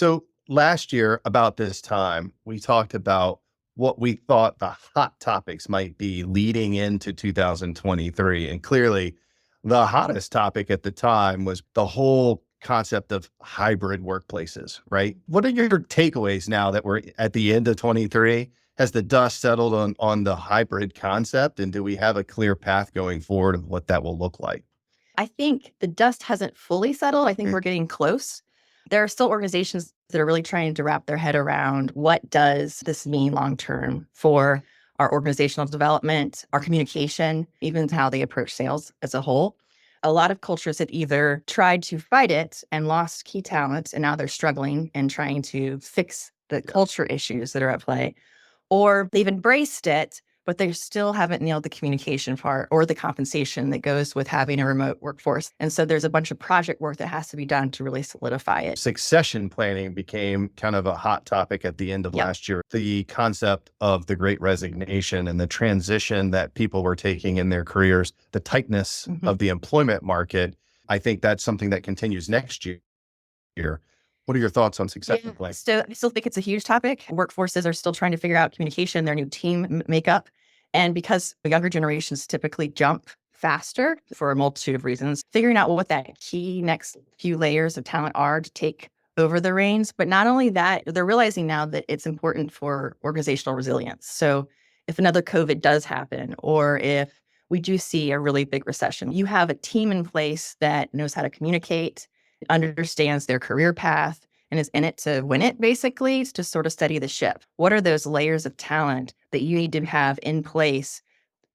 So last year, about this time, we talked about what we thought the hot topics might be leading into 2023. And clearly, the hottest topic at the time was the whole concept of hybrid workplaces, right? What are your takeaways now that we're at the end of 23? Has the dust settled on the hybrid concept? And do we have a clear path going forward of what that will look like? I think the dust hasn't fully settled. I think we're getting close. There are still organizations that are really trying to wrap their head around what does this mean long term for our organizational development, our communication, even how they approach sales as a whole. A lot of cultures had either tried to fight it and lost key talent, and now they're struggling and trying to fix the culture issues that are at play, or they've embraced it, but they still haven't nailed the communication part or the compensation that goes with having a remote workforce. And so there's a bunch of project work that has to be done to really solidify it. Succession planning became kind of a hot topic at the end of last year. The concept of the great resignation and the transition that people were taking in their careers, the tightness of the employment market. I think that's something that continues next year. What are your thoughts on succession planning? So I still think it's a huge topic. Workforces are still trying to figure out communication, their new team makeup. And because the younger generations typically jump faster for a multitude of reasons, figuring out what that key next few layers of talent are to take over the reins. But not only that, they're realizing now that it's important for organizational resilience. So if another COVID does happen, or if we do see a really big recession, you have a team in place that knows how to communicate, understands their career path, and is in it to win it, basically, to sort of steady the ship. What are those layers of talent that you need to have in place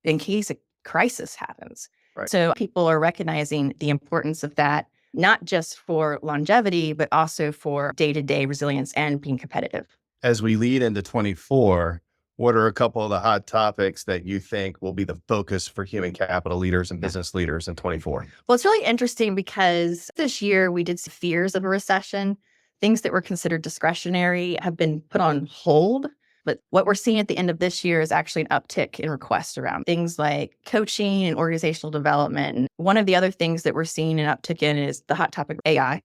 in case a crisis happens? Right. So people are recognizing the importance of that, not just for longevity, but also for day-to-day resilience and being competitive. As we lead into 24, what are a couple of the hot topics that you think will be the focus for human capital leaders and business leaders in 24? Well, it's really interesting because this year we did see fears of a recession. Things that were considered discretionary have been put on hold. But what we're seeing at the end of this year is actually an uptick in requests around things like coaching and organizational development. And one of the other things that we're seeing an uptick in is the hot topic of AI.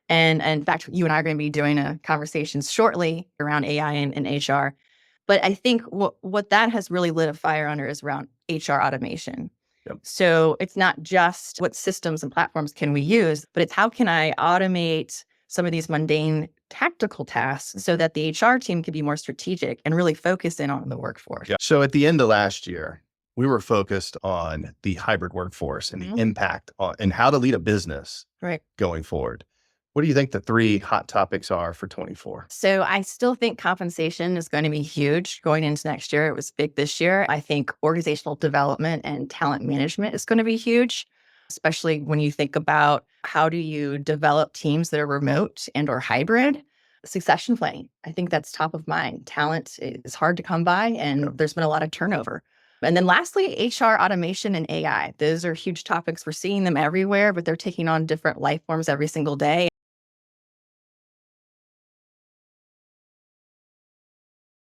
And in fact, you and I are going to be doing a conversation shortly around AI and HR. But I think what that has really lit a fire under is around HR automation. Yep. So it's not just what systems and platforms can we use, but it's how can I automate some of these mundane tactical tasks so that the HR team can be more strategic and really focus in on the workforce. Yeah. So at the end of last year, we were focused on the hybrid workforce and the impact on and how to lead a business going forward. What do you think the three hot topics are for 24? So I still think compensation is going to be huge going into next year. It was big this year. I think organizational development and talent management is going to be huge, especially when you think about how do you develop teams that are remote and or hybrid. Succession planning, I think that's top of mind. Talent is hard to come by, and there's been a lot of turnover. And then lastly, HR automation and AI. Those are huge topics. We're seeing them everywhere, but they're taking on different life forms every single day.